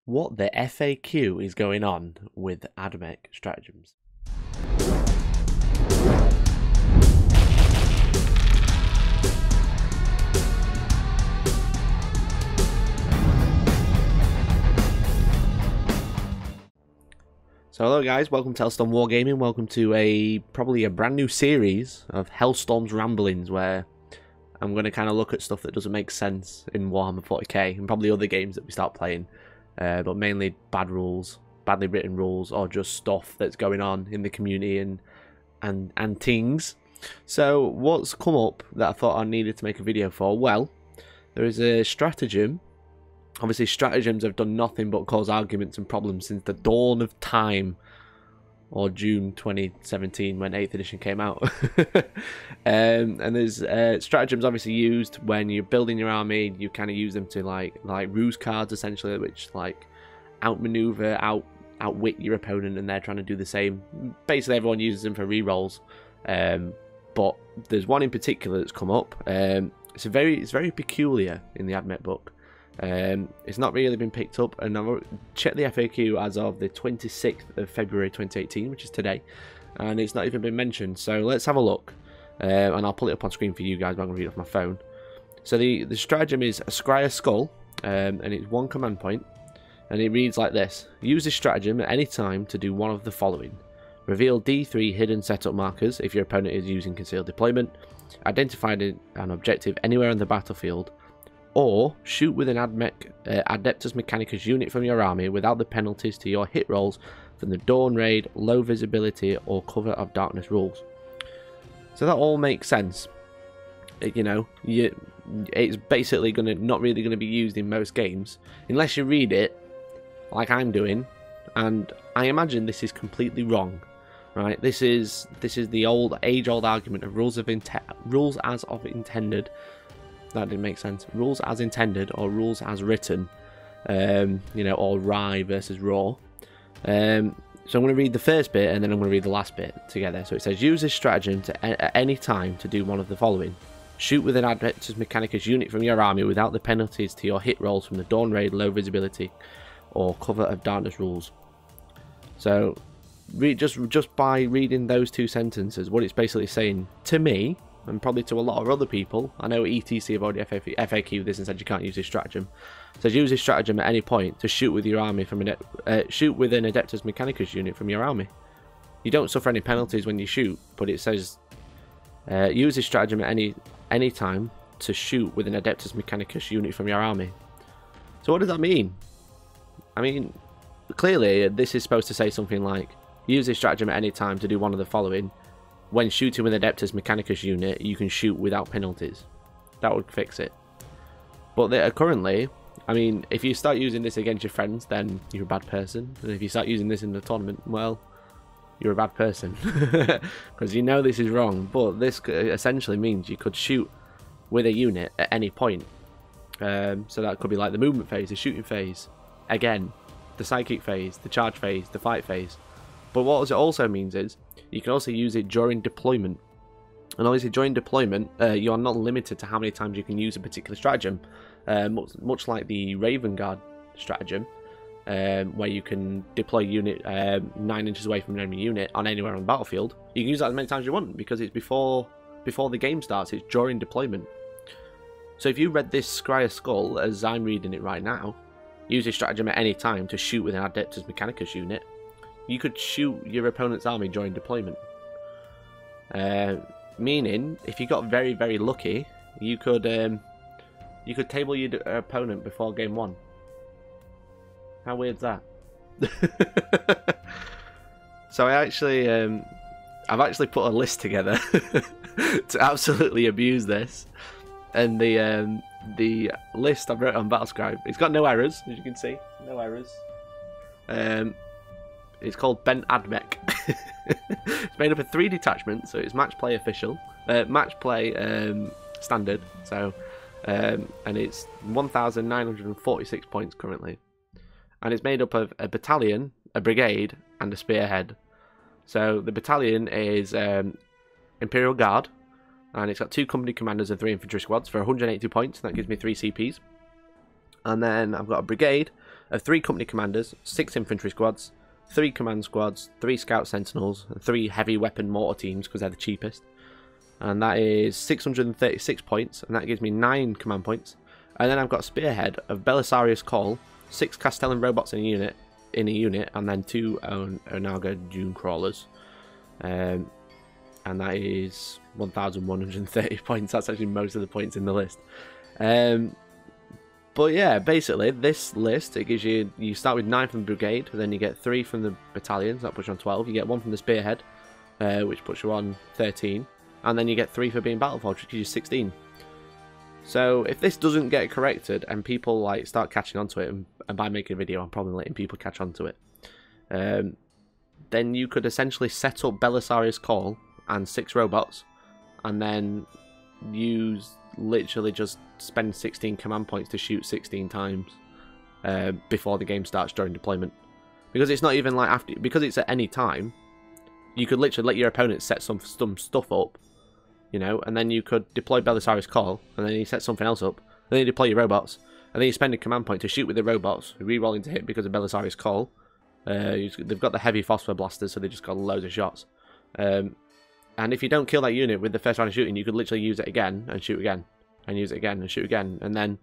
what the FAQ is going on with AdMech Stratagems. So hello guys, welcome to Hellstorm Wargaming, welcome to probably a brand new series of Hellstorm's Ramblings, where I'm going to kind of look at stuff that doesn't make sense in Warhammer 40k, and probably other games that we start playing, but mainly bad rules, badly written rules, or just stuff that's going on in the community and things. So what's come up that I thought I needed to make a video for? Well, there is a stratagem. Obviously, stratagems have done nothing but cause arguments and problems since the dawn of time, or June 2017 when 8th edition came out. And there's stratagems obviously used when you're building your army. You kind of use them to like ruse cards essentially, which like outmaneuver, outwit your opponent, and they're trying to do the same. Basically, everyone uses them for rerolls. But there's one in particular that's come up. It's very peculiar in the AdMech book. It's not really been picked up, and I've checked the FAQ as of the 26th of February 2018, which is today, and it's not even been mentioned. So let's have a look, and I'll pull it up on screen for you guys, but I'm going to read it off my phone. So the stratagem is a Scryer Skull, and it's one command point, and it reads like this: use this stratagem at any time to do one of the following. Reveal D3 hidden setup markers if your opponent is using concealed deployment, identify an objective anywhere on the battlefield, or shoot with an Adeptus Mechanicus unit from your army without the penalties to your hit rolls from the Dawn Raid, low visibility, or cover of darkness rules. So that all makes sense. You know, it's basically not really going to be used in most games unless you read it like I'm doing, and I imagine this is completely wrong. Right? This is the age-old argument of rules as of intended. That didn't make sense. Rules as intended, or rules as written, you know, or Rye versus Raw. So I'm going to read the first bit, and then I'm going to read the last bit together. So it says, use this stratagem at any time to do one of the following. Shoot with an Adeptus Mechanicus unit from your army without the penalties to your hit rolls from the Dawn Raid, low visibility, or cover of darkness rules. So just by reading those two sentences, what it's basically saying to me, and probably to a lot of other people, I know ETC have already FAQ this and said you can't use this stratagem. It says use this stratagem at any point to shoot with your army from shoot with an Adeptus Mechanicus unit from your army. You don't suffer any penalties when you shoot, but it says use this stratagem at any time to shoot with an Adeptus Mechanicus unit from your army. So what does that mean? I mean, clearly this is supposed to say something like use this stratagem at any time to do one of the following. When shooting with an Adeptus Mechanicus unit, you can shoot without penalties. That would fix it. But currently, I mean, if you start using this against your friends, then you're a bad person. And if you start using this in the tournament, well, you're a bad person. Because you know this is wrong. But this essentially means you could shoot with a unit at any point. So that could be like the movement phase, the shooting phase, again, the psychic phase, the charge phase, the fight phase. But what it also means is you can also use it during deployment. And obviously during deployment, you are not limited to how many times you can use a particular stratagem. Much like the Raven Guard stratagem, where you can deploy a unit 9 inches away from an enemy unit on anywhere on the battlefield. You can use that as many times as you want because it's before the game starts, it's during deployment. So if you read this Scryer Skull as I'm reading it right now, use this stratagem at any time to shoot with an Adeptus Mechanicus unit, you could shoot your opponent's army during deployment. Meaning, if you got very, very lucky, you could table your opponent before game 1. How weird's that? So I've actually put a list together to absolutely abuse this, and the list I've wrote on Battlescribe, it's got no errors, as you can see, no errors. It's called Bent AdMech. It's made up of 3 detachments, so it's match play official, match play standard. So, and it's 1,946 points currently, and it's made up of a battalion, a brigade, and a spearhead. So the battalion is Imperial Guard, and it's got 2 company commanders and 3 infantry squads for 182 points. That gives me 3 CPs. And then I've got a brigade, of 3 company commanders, 6 infantry squads, 3 command squads, 3 scout sentinels, and 3 heavy weapon mortar teams because they're the cheapest. And that is 636 points, and that gives me 9 command points. And then I've got Spearhead of Belisarius Call, 6 Castellan robots in a unit, and then 2 Onaga Dune Crawlers. And that is 1,130 points. That's actually most of the points in the list. But yeah, basically, this list, it gives you start with 9 from the brigade, then you get 3 from the battalions, that puts you on 12. You get 1 from the spearhead, which puts you on 13. And then you get 3 for being battleforged, which gives you 16. So if this doesn't get corrected and people like start catching onto it, and by making a video I'm probably letting people catch onto it, then you could essentially set up Belisarius Call and 6 robots, and then literally just spend 16 command points to shoot 16 times before the game starts during deployment. Because it's not even like because it's at any time, you could literally let your opponent set some stuff up, you know, and then you could deploy Belisarius Call, and then you set something else up, and then you deploy your robots, and then you spend a command point to shoot with the robots, re-rolling to hit because of Belisarius Call. They've got the heavy phosphor blasters, so they just got loads of shots. And if you don't kill that unit with the first round of shooting, you could literally use it again and shoot again, and use it again and shoot again, and then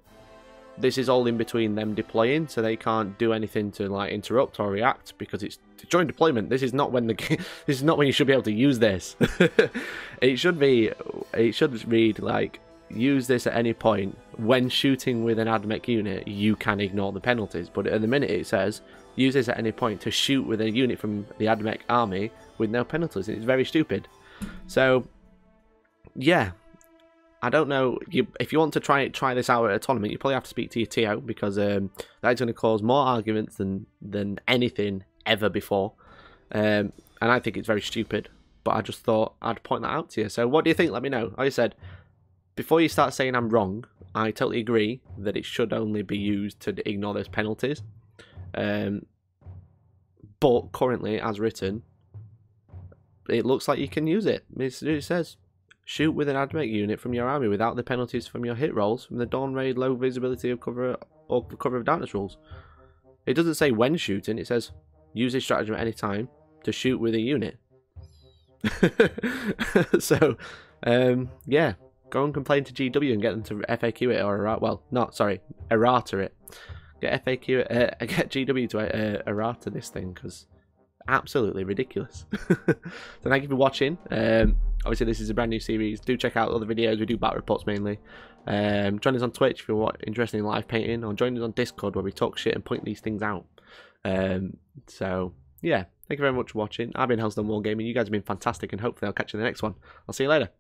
this is all in between them deploying, so they can't do anything to like interrupt or react because it's during deployment. This is not when this is not when you should be able to use this. It should read like, use this at any point when shooting with an AdMech unit. You can ignore the penalties, but at the minute it says use this at any point to shoot with a unit from the AdMech army with no penalties. It's very stupid. So yeah, I don't know. If you want to try this out at a tournament, you probably have to speak to your TO, because that's going to cause more arguments than anything ever before. And I think it's very stupid. But I just thought I'd point that out to you. So what do you think? Let me know. Like I said, before you start saying I'm wrong, I totally agree that it should only be used to ignore those penalties. But currently, as written, it looks like you can use it. It says, shoot with an AdMech unit from your army without the penalties from your hit rolls from the Dawn Raid low visibility of cover or cover of darkness rules. It doesn't say when shooting, it says use this stratagem at any time to shoot with a unit. So, yeah, go and complain to GW and get them to FAQ it or errata it. Get GW to errata this thing, because absolutely ridiculous. So thank you for watching. Obviously this is a brand new series. Do check out other videos. We do battle reports mainly. Join us on Twitch if you're interested in live painting, or join us on Discord where we talk shit and point these things out. So yeah, thank you very much for watching. I've been Hellstorm Wargaming. You guys have been fantastic, and hopefully I'll catch you in the next one. I'll see you later.